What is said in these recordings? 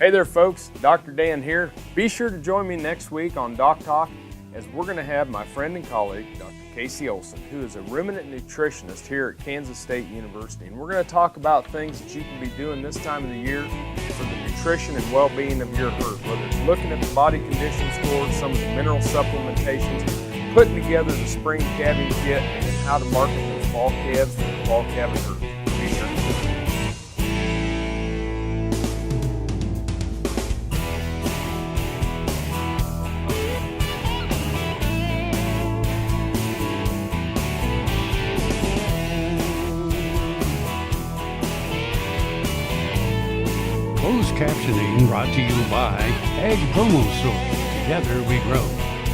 Hey there folks, Dr. Dan here. Be sure to join me next week on DocTalk as we're going to have my friend and colleague, Dr. Casey Olson, who is a ruminant nutritionist here at Kansas State University. And we're going to talk about things that you can be doing this time of the year for the nutrition and well-being of your herd, whether it's looking at the body condition scores, some of the mineral supplementations, putting together the spring calving kit, and then how to market those fall calves for the fall calving herd. Be sure to do it. Closed captioning brought to you by Ag Promo Source. Together we grow.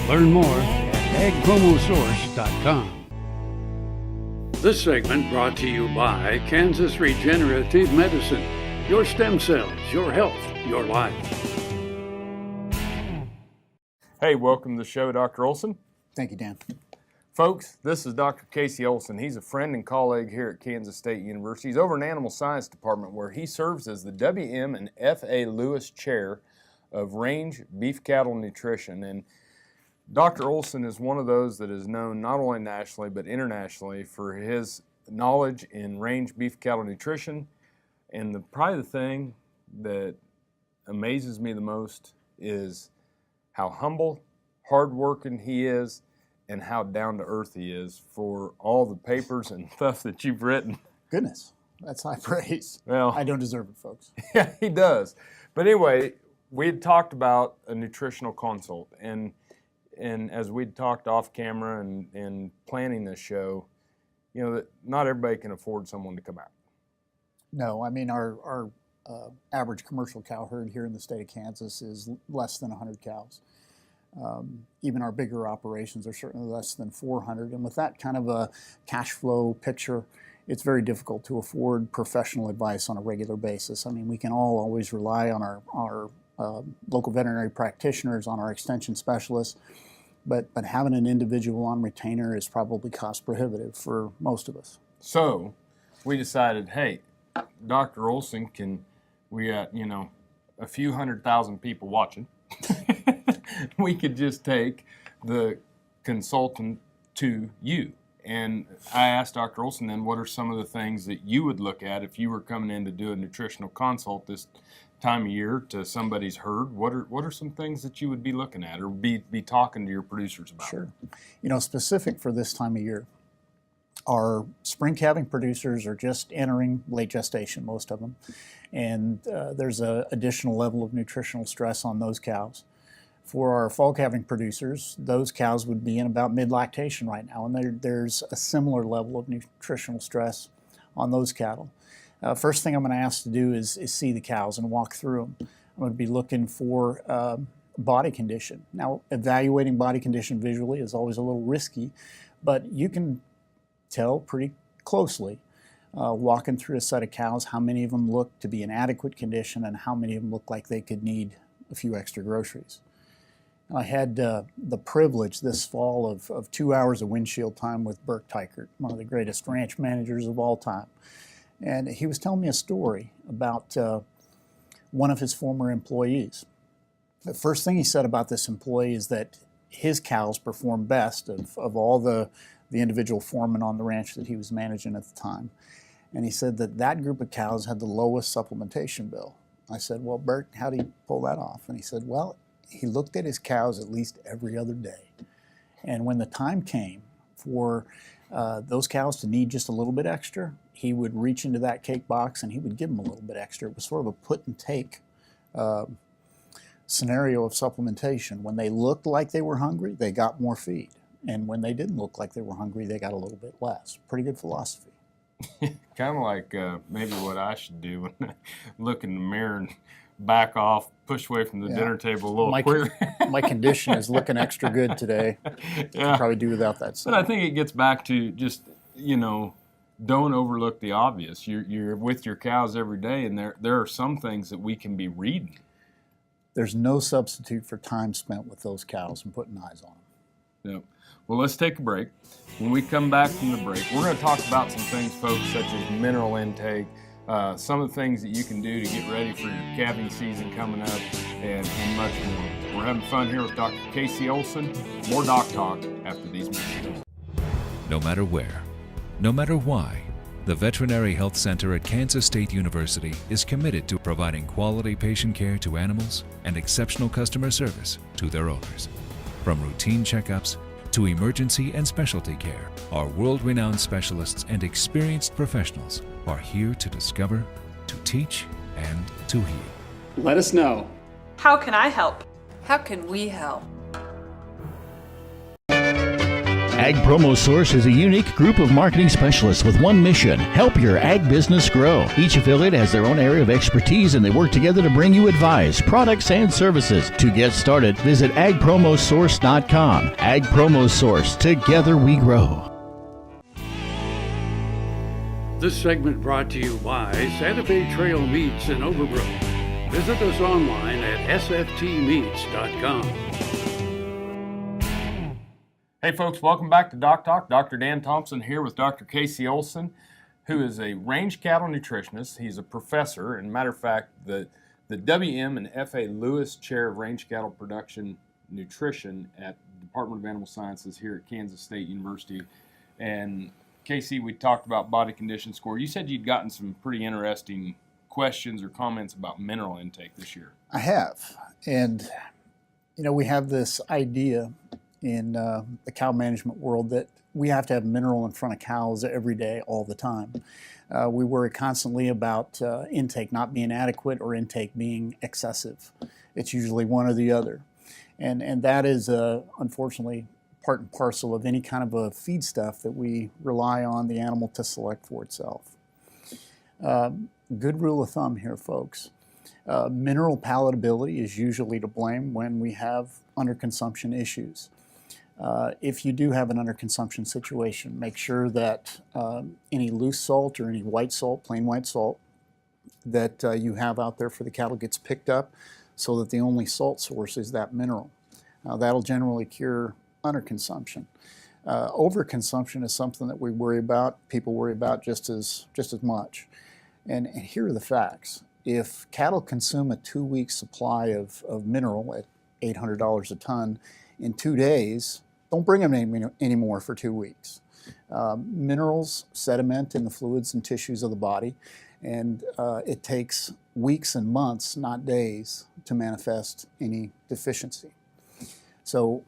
Learn more at agpromosource.com. This segment brought to you by Kansas Regenerative Medicine. Your stem cells, your health, your life. Hey, welcome to the show, Dr. Olson. Thank you, Dan. Folks, this is Dr. Casey Olson. He's a friend and colleague here at Kansas State University. He's over in the Animal Science Department where he serves as the W.M. and F.A. Lewis Chair of Range Beef Cattle Nutrition. And Dr. Olson is one of those that is known not only nationally but internationally for his knowledge in range beef cattle nutrition. And probably the thing that amazes me the most is how humble, hardworking he is, and how down-to-earth he is for all the papers and stuff that you've written. Goodness, that's high praise. Well, I don't deserve it, folks. Yeah, he does. But anyway, we had talked about a nutritional consult, and as we'd talked off camera and planning this show, you know, that not everybody can afford someone to come out. No, I mean, our average commercial cow herd here in the state of Kansas is less than 100 cows. Even our bigger operations are certainly less than 400. And with that kind of a cash flow picture, it's very difficult to afford professional advice on a regular basis. I mean, we can all always rely on our local veterinary practitioners, on our extension specialists, but having an individual on retainer is probably cost prohibitive for most of us. So we decided, hey, Dr. Olson we got, a few 100,000 people watching. We could just take the consultant to you. And I asked Dr. Olson then, what are some of the things that you would look at if you were coming in to do a nutritional consult this time of year to somebody's herd? What are some things that you would be looking at or be talking to your producers about? Sure. Specific for this time of year, our spring calving producers are just entering late gestation, most of them. And there's an additional level of nutritional stress on those cows. For our fall calving producers, those cows would be in about mid-lactation right now, and there's a similar level of nutritional stress on those cattle. First thing I'm going to ask to do is see the cows and walk through them. I'm going to be looking for body condition. Now, evaluating body condition visually is always a little risky, but you can tell pretty closely walking through a set of cows how many of them look to be in adequate condition and how many of them look like they could need a few extra groceries. I had the privilege this fall of 2 hours of windshield time with Burke Teichert, one of the greatest ranch managers of all time. And he was telling me a story about one of his former employees. The first thing he said about this employee is that his cows perform best of all the individual foremen on the ranch that he was managing at the time. And he said that group of cows had the lowest supplementation bill. I said, well, Bert, how do you pull that off? And he said, well, he looked at his cows at least every other day. And when the time came for those cows to need just a little bit extra, he would reach into that cake box and he would give them a little bit extra. It was sort of a put and take scenario of supplementation. When they looked like they were hungry, they got more feed. And when they didn't look like they were hungry, they got a little bit less. Pretty good philosophy. Kind of like maybe what I should do when I look in the mirror and back off, push away from the dinner table a little quicker. My condition is looking extra good today. Yeah. Probably do without that stuff. But I think it gets back to just, don't overlook the obvious. You're with your cows every day, and there are some things that we can be reading. There's no substitute for time spent with those cows and putting eyes on them. Yep. Well, let's take a break. When we come back from the break, we're going to talk about some things, folks, such as mineral intake, some of the things that you can do to get ready for your calving season coming up, and much more. We're having fun here with Dr. Casey Olson. More Doc Talk after these messages. No matter where, no matter why, the Veterinary Health Center at Kansas State University is committed to providing quality patient care to animals and exceptional customer service to their owners. From routine checkups to emergency and specialty care, our world-renowned specialists and experienced professionals are here to discover, to teach, and to heal. Let us know. How can I help? How can we help? Ag Promo Source is a unique group of marketing specialists with one mission: help your ag business grow. Each affiliate has their own area of expertise, and they work together to bring you advice, products, and services. To get started, visit agpromosource.com. Ag Promo Source. Together we grow. This segment brought to you by Santa Fe Trail Meats in Overbrook. Visit us online at sftmeats.com. Hey folks, welcome back to Doc Talk. Dr. Dan Thompson here with Dr. Casey Olson, who is a range cattle nutritionist. He's a professor, and matter of fact, the WM and FA Lewis Chair of Range Cattle Production Nutrition at the Department of Animal Sciences here at Kansas State University. And Casey, we talked about body condition score. You said you'd gotten some pretty interesting questions or comments about mineral intake this year. I have. And, we have this idea in the cow management world that we have to have mineral in front of cows every day, all the time. We worry constantly about intake not being adequate or intake being excessive. It's usually one or the other. And that is, unfortunately, part and parcel of any kind of a feedstuff that we rely on the animal to select for itself. Good rule of thumb here, folks. Mineral palatability is usually to blame when we have underconsumption issues. If you do have an underconsumption situation, make sure that any loose salt or any white salt, plain white salt, that you have out there for the cattle gets picked up so that the only salt source is that mineral. That'll generally cure underconsumption. Overconsumption is something that we worry about, people worry about just as much. And here are the facts. If cattle consume a 2-week supply of mineral at $800 a ton in 2 days, don't bring them anymore for 2 weeks. Minerals sediment in the fluids and tissues of the body, and it takes weeks and months, not days, to manifest any deficiency. So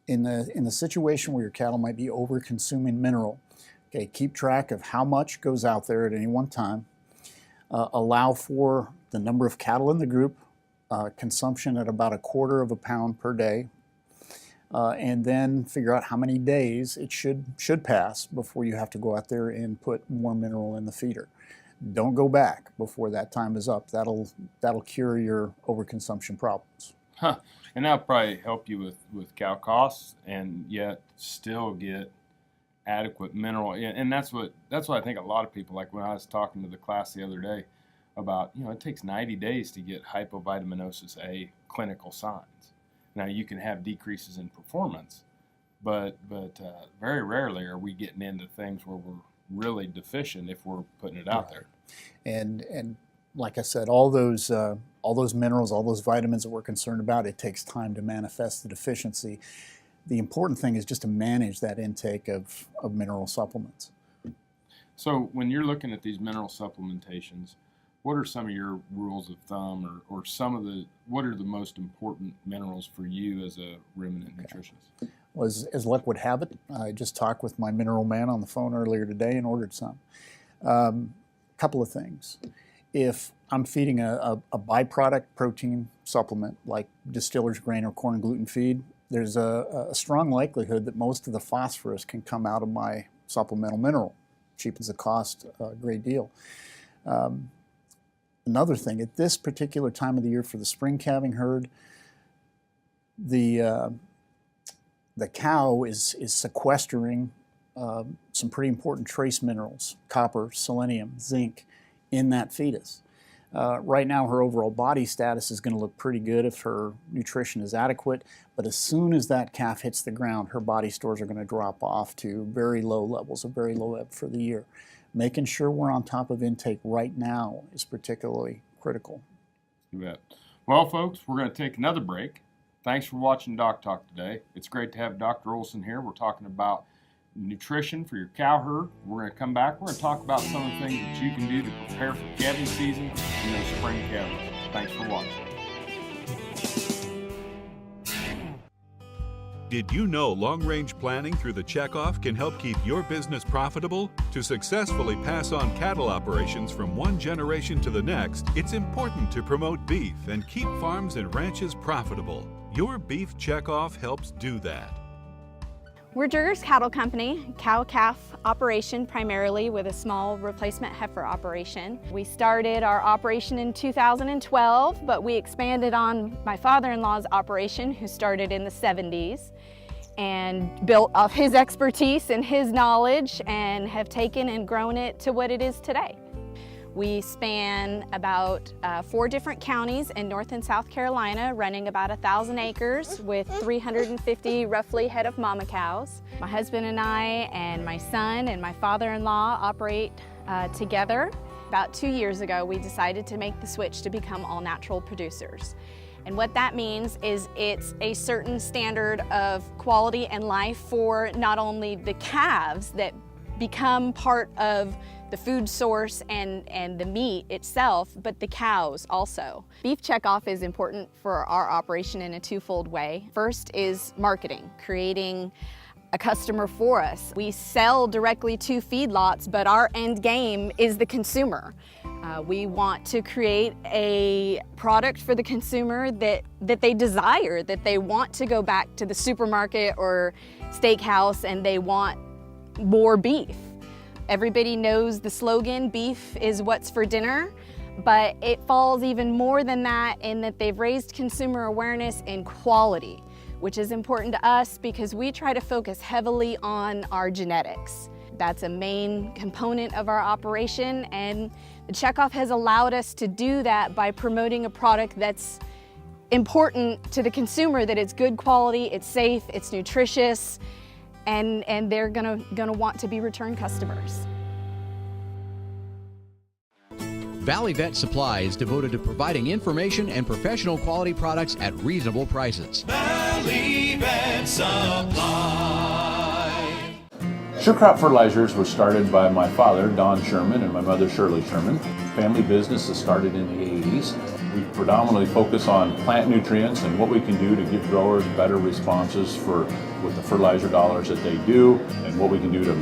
in the situation where your cattle might be over-consuming mineral, okay, keep track of how much goes out there at any one time. Allow for the number of cattle in the group, consumption at about 1/4 pound per day, and then figure out how many days it should pass before you have to go out there and put more mineral in the feeder. Don't go back before that time is up. That'll cure your overconsumption problems. Huh. And that'll probably help you with cow costs, and yet still get adequate mineral. And that's what I think a lot of people, like when I was talking to the class the other day about, it takes 90 days to get hypovitaminosis A clinical signs. Now you can have decreases in performance, but very rarely are we getting into things where we're really deficient if we're putting it out there. And like I said, all those minerals, all those vitamins that we're concerned about, it takes time to manifest the deficiency. The important thing is just to manage that intake of mineral supplements. So when you're looking at these mineral supplementations, what are some of your rules of thumb, or what are the most important minerals for you as a ruminant nutritionist? Well, as luck would have it, I just talked with my mineral man on the phone earlier today and ordered some. Couple of things. If I'm feeding a byproduct protein supplement like distiller's grain or corn gluten feed, there's a strong likelihood that most of the phosphorus can come out of my supplemental mineral. Cheapens the cost a great deal. Another thing, at this particular time of the year for the spring calving herd, the cow is sequestering some pretty important trace minerals, copper, selenium, zinc, in that fetus. Right now her overall body status is going to look pretty good if her nutrition is adequate, but as soon as that calf hits the ground, her body stores are going to drop off to very low levels, a very low ebb for the year. making sure we're on top of intake right now is particularly critical. You bet. Well, folks, we're going to take another break. Thanks for watching DocTalk today. It's great to have Dr. Olson here. We're talking about nutrition for your cow herd. We're going to come back. We're going to talk about some of the things that you can do to prepare for calving season and those spring calvings. Thanks for watching. Did you know long-range planning through the checkoff can help keep your business profitable? To successfully pass on cattle operations from one generation to the next, it's important to promote beef and keep farms and ranches profitable. Your beef checkoff helps do that. We're Jurger's Cattle Company, cow-calf operation primarily with a small replacement heifer operation. We started our operation in 2012, but we expanded on my father-in-law's operation, who started in the 70s, and built off his expertise and his knowledge and have taken and grown it to what it is today. We span about 4 different counties in North and South Carolina, running about 1,000 acres with 350 roughly head of mama cows. My husband and I and my son and my father-in-law operate together. About 2 years ago, we decided to make the switch to become all-natural producers. And what that means is it's a certain standard of quality and life for not only the calves that become part of the food source and the meat itself, but the cows also. Beef checkoff is important for our operation in a twofold way. First is marketing, creating a customer for us. We sell directly to feedlots, but our end game is the consumer. We want to create a product for the consumer that they desire, that they want to go back to the supermarket or steakhouse and they want more beef. Everybody knows the slogan, beef is what's for dinner, but it falls even more than that in that they've raised consumer awareness in quality, which is important to us because we try to focus heavily on our genetics. That's a main component of our operation, and the checkoff has allowed us to do that by promoting a product that's important to the consumer, that it's good quality, it's safe, it's nutritious, and they're gonna want to be return customers. Valley Vet Supply is devoted to providing information and professional quality products at reasonable prices. Valley Vet Supply. Sure Crop Fertilizers was started by my father, Don Sherman, and my mother, Shirley Sherman. Family business that started in the 80s. We predominantly focus on plant nutrients and what we can do to give growers better responses with the fertilizer dollars that they do, and what we can do to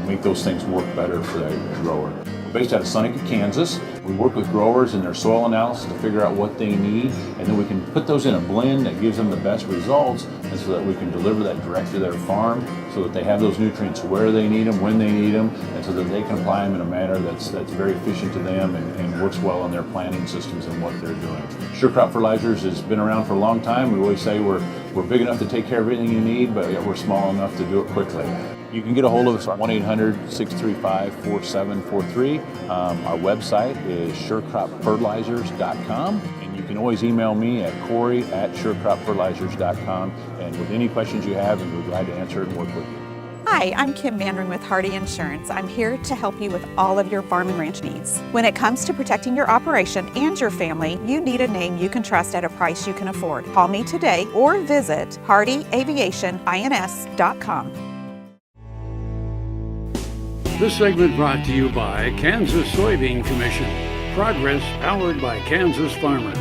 make those things work better for the grower. We're based out of Seneca, Kansas. We work with growers in their soil analysis to figure out what they need, and then we can put those in a blend that gives them the best results, and so that we can deliver that direct to their farm so that they have those nutrients where they need them, when they need them, and so that they can apply them in a manner that's very efficient to them and works well in their planting systems and what they're doing. Sure Crop Fertilizers has been around for a long time. We always say we're big enough to take care of everything you need, but yet we're small enough to do it quickly. You can get a hold of us at 1-800-635-4743. Our website is surecropfertilizers.com, and you can always email me at Corey@surecropfertilizers.com, and with any questions you have, and we're glad to answer it and work with you. Hi, I'm Kim Mandarin with Hardy Insurance. I'm here to help you with all of your farm and ranch needs. When it comes to protecting your operation and your family, you need a name you can trust at a price you can afford. Call me today or visit hardyaviationins.com. This segment brought to you by Kansas Soybean Commission. Progress powered by Kansas farmers.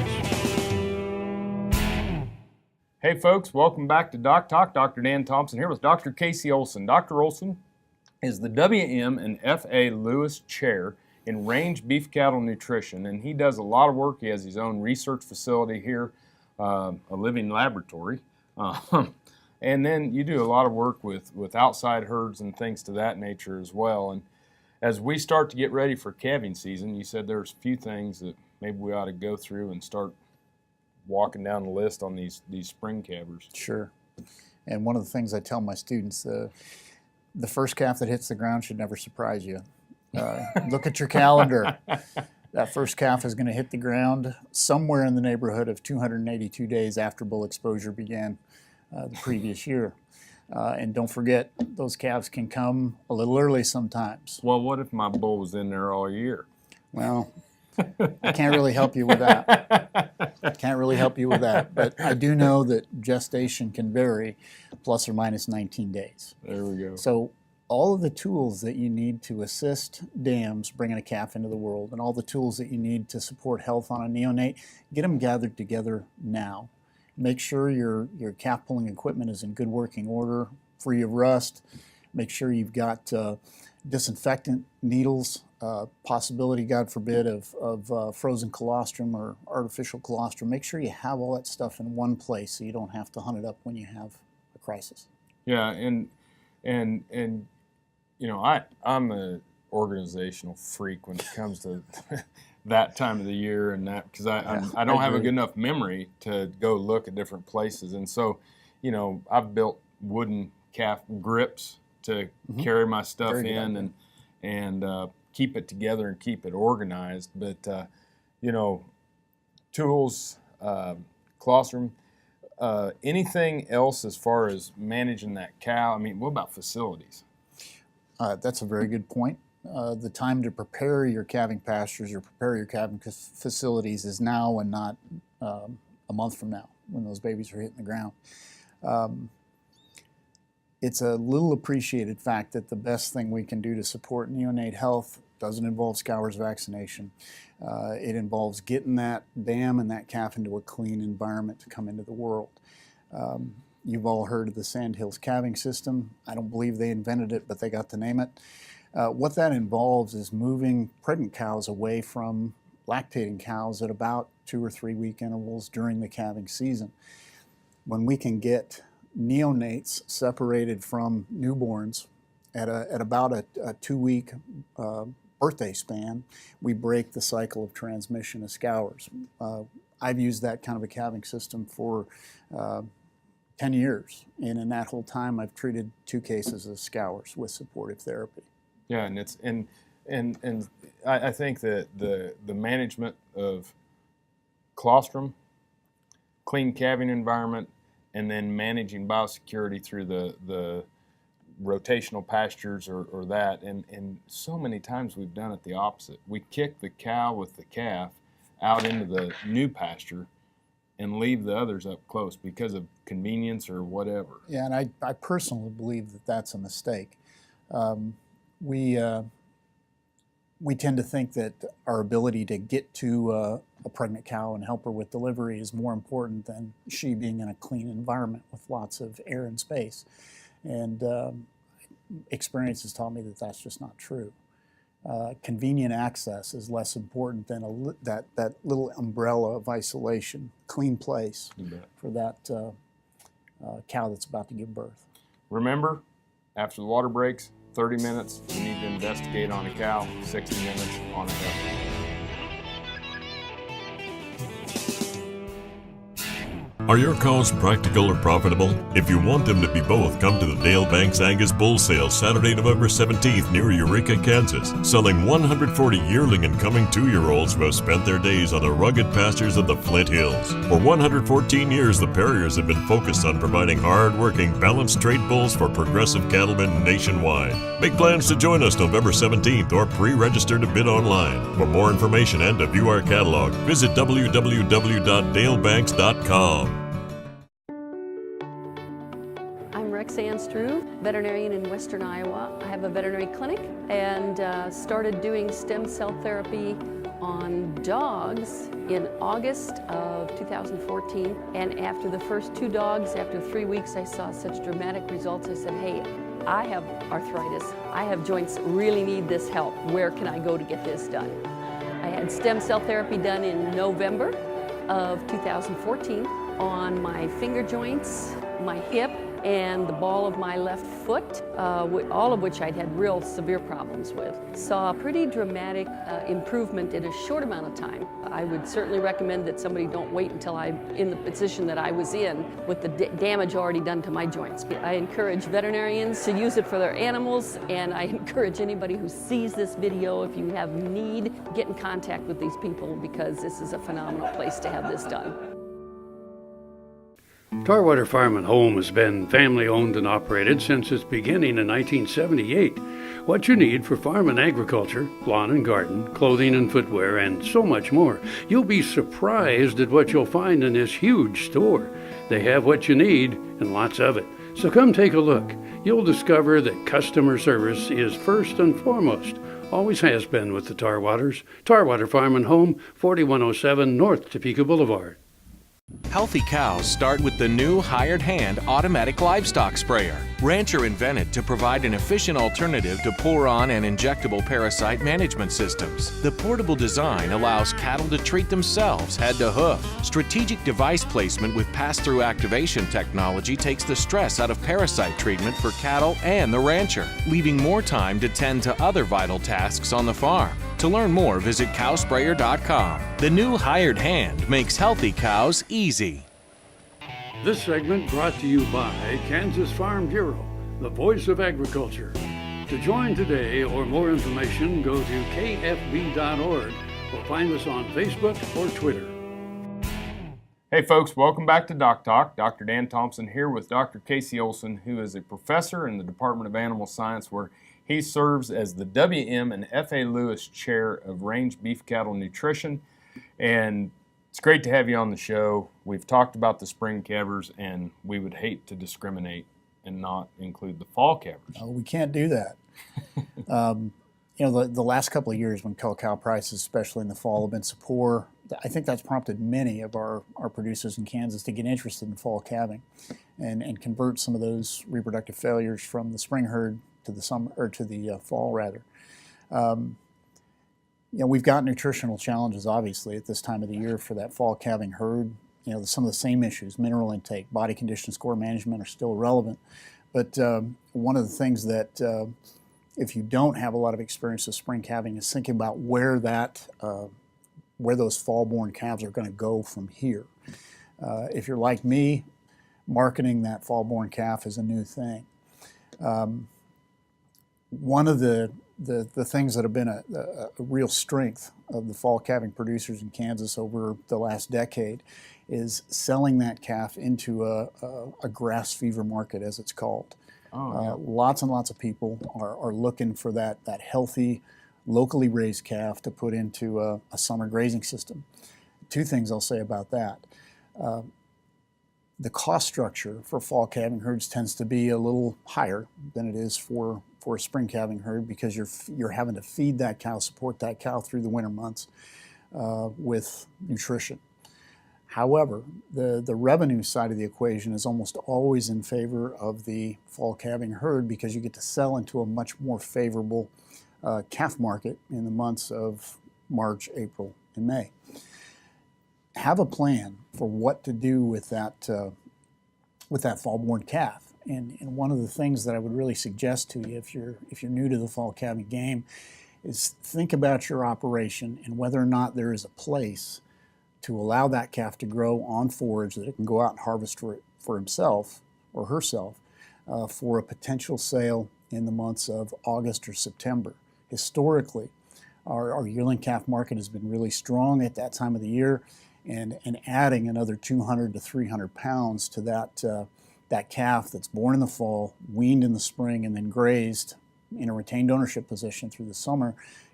Hey folks, welcome back to DocTalk. Dr. Dan Thompson here with Dr. Casey Olson. Dr. Olson is the WM and FA Lewis Chair in Range Beef Cattle Nutrition, and he does a lot of work. He has his own research facility here, a living laboratory. And then you do a lot of work with outside herds and things to that nature as well. And as we start to get ready for calving season, you said there's a few things that maybe we ought to go through and start walking down the list on these spring calvers. Sure. And one of the things I tell my students, the first calf that hits the ground should never surprise you. Look at your calendar. That first calf is going to hit the ground somewhere in the neighborhood of 282 days after bull exposure began the previous year. And don't forget, those calves can come a little early sometimes. Well, what if my bull was in there all year? Well, I can't really help you with that. But I do know that gestation can vary plus or minus 19 days. There we go. So all of the tools that you need to assist dams bringing a calf into the world, and all the tools that you need to support health on a neonate, get them gathered together now. Make sure your calf pulling equipment is in good working order, free of rust. Make sure you've got disinfectant needles, possibility, God forbid, of frozen colostrum or artificial colostrum. Make sure you have all that stuff in one place so you don't have to hunt it up when you have a crisis. Yeah, and you know, I'm an organizational freak when it comes to that time of the year and that, because I don't have a good enough memory to go look at different places. And so, you know, I've built wooden calf grips to carry my stuff in and keep it together and keep it organized. But, you know, tools, colostrum, anything else as far as managing that cow? I mean, what about facilities? That's a very good point. The time to prepare your calving pastures or prepare your calving facilities is now and not a month from now when those babies are hitting the ground. It's a little appreciated fact that the best thing we can do to support neonate health doesn't involve scours vaccination. It involves getting that dam and that calf into a clean environment to come into the world. You've all heard of the Sandhills Calving system. I don't believe they invented it, but they got to name it. What that involves is moving pregnant cows away from lactating cows at about 2 or 3 week intervals during the calving season. When we can get neonates separated from newborns at about a 2 week birthday span, we break the cycle of transmission of scours. I've used that kind of a calving system for 10 years, and in that whole time I've treated 2 cases of scours with supportive therapy. Yeah, and it's and I think that the management of colostrum, clean calving environment, and then managing biosecurity through the rotational pastures or that, and so many times we've done it the opposite. We kick the cow with the calf out into the new pasture and leave the others up close because of convenience or whatever. Yeah, and I personally believe that that's a mistake. We tend to think that our ability to get to a pregnant cow and help her with delivery is more important than she being in a clean environment with lots of air and space. And experience has taught me that that's just not true. Convenient access is less important than that little umbrella of isolation, clean place for that cow that's about to give birth. Remember, after the water breaks, 30 minutes, you need to investigate on a cow, 60 minutes on a heifer. Are your cows practical or profitable? If you want them to be both, come to the Dale Banks Angus Bull Sale Saturday, November 17th near Eureka, Kansas, selling 140 yearling and coming 2-year-olds who have spent their days on the rugged pastures of the Flint Hills. For 114 years, the Perriers have been focused on providing hard-working, balanced trait bulls for progressive cattlemen nationwide. Make plans to join us November 17th or pre-register to bid online. For more information and to view our catalog, visit www.dalebanks.com. Drew, veterinarian in Western Iowa. I have a veterinary clinic and started doing stem cell therapy on dogs in August of 2014. And after the first 2 dogs, after 3 weeks, I saw such dramatic results. I said, hey, I have arthritis. I have joints that really need this help. Where can I go to get this done? I had stem cell therapy done in November of 2014 on my finger joints, my hip, and the ball of my left foot, all of which I'd had real severe problems with. Saw a pretty dramatic improvement in a short amount of time. I would certainly recommend that somebody don't wait until I'm in the position that I was in with the damage already done to my joints. I encourage veterinarians to use it for their animals, and I encourage anybody who sees this video, if you have need, get in contact with these people because this is a phenomenal place to have this done. Tarwater Farm and Home has been family owned and operated since its beginning in 1978. What you need for farm and agriculture, lawn and garden, clothing and footwear, and so much more. You'll be surprised at what you'll find in this huge store. They have what you need and lots of it. So come take a look. You'll discover that customer service is first and foremost. Always has been with the Tarwaters. Tarwater Farm and Home, 4107 North Topeka Boulevard. Healthy cows start with the new Hired Hand automatic livestock sprayer. Rancher invented to provide an efficient alternative to pour-on and injectable parasite management systems. The portable design allows cattle to treat themselves head to hoof. Strategic device placement with pass-through activation technology takes the stress out of parasite treatment for cattle and the rancher, leaving more time to tend to other vital tasks on the farm. To learn more, visit cowsprayer.com. The new Hired Hand makes healthy cows easy. This segment brought to you by Kansas Farm Bureau, the voice of agriculture. To join today or more information, go to kfb.org or find us on Facebook or Twitter. Hey folks, welcome back to DocTalk. Dr. Dan Thompson here with Dr. Casey Olson, who is a professor in the Department of Animal Science, where he serves as the W.M. and F.A. Lewis Chair of Range Beef Cattle Nutrition. And it's great to have you on the show. We've talked about the spring calvers, and we would hate to discriminate and not include the fall calvers. Oh, we can't do that. The last couple of years when cow prices, especially in the fall, have been so poor, I think that's prompted many of our producers in Kansas to get interested in fall calving and convert some of those reproductive failures from the spring herd to the summer, or to the fall rather. We've got nutritional challenges obviously at this time of the year for that fall calving herd. Some of the same issues, mineral intake, body condition score management, are still relevant. But one of the things that if you don't have a lot of experience with spring calving is thinking about where those fall-born calves are going to go from here. If you're like me, marketing that fall-born calf is a new thing. One of the things that have been a real strength of the fall calving producers in Kansas over the last decade is selling that calf into a grass fever market, as it's called. Oh, yeah. Lots and lots of people are looking for that healthy, locally raised calf to put into a summer grazing system. Two things I'll say about that. The cost structure for fall calving herds tends to be a little higher than it is for a spring calving herd, because you're having to feed that cow, support that cow through the winter months with nutrition. However, the revenue side of the equation is almost always in favor of the fall calving herd, because you get to sell into a much more favorable calf market in the months of March, April, and May. Have a plan for what to do with that fall-born calf. And one of the things that I would really suggest to you, if you're new to the fall calving game, is think about your operation and whether or not there is a place to allow that calf to grow on forage that it can go out and harvest for himself or herself for a potential sale in the months of August or September. Historically, our yearling calf market has been really strong at that time of the year, and adding another 200 to 300 pounds to that calf that's born in the fall, weaned in the spring, and then grazed in a retained ownership position through the summer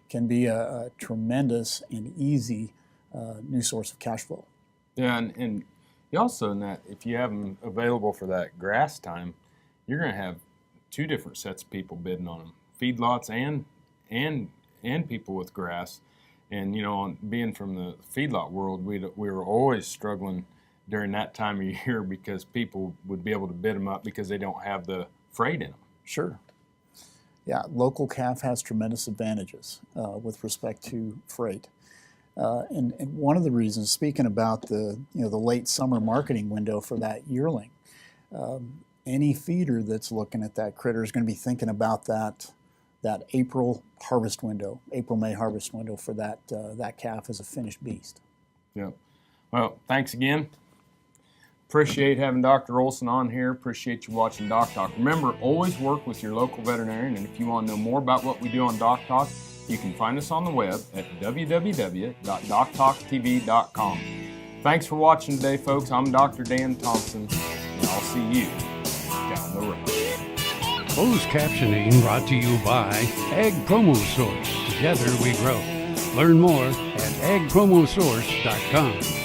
can be a tremendous and easy new source of cash flow. Yeah, and you also, in that, if you have them available for that grass time, you're going to have two different sets of people bidding on them: feedlots and people with grass. And being from the feedlot world, we were always struggling during that time of year because people would be able to bid them up because they don't have the freight in them. Sure. Yeah, local calf has tremendous advantages with respect to freight. And one of the reasons, speaking about the late summer marketing window for that yearling, any feeder that's looking at that critter is going to be thinking about that April harvest window, April-May harvest window for that calf as a finished beast. Yeah. Well, thanks again. Appreciate having Dr. Olson on here. Appreciate you watching DocTalk. Remember, always work with your local veterinarian, and if you want to know more about what we do on DocTalk, you can find us on the web at www.doctalktv.com. Thanks for watching today, folks. I'm Dr. Dan Thompson. see you down the road. Closed captioning brought to you by Ag Promo Source. Together we grow. Learn more at agpromosource.com.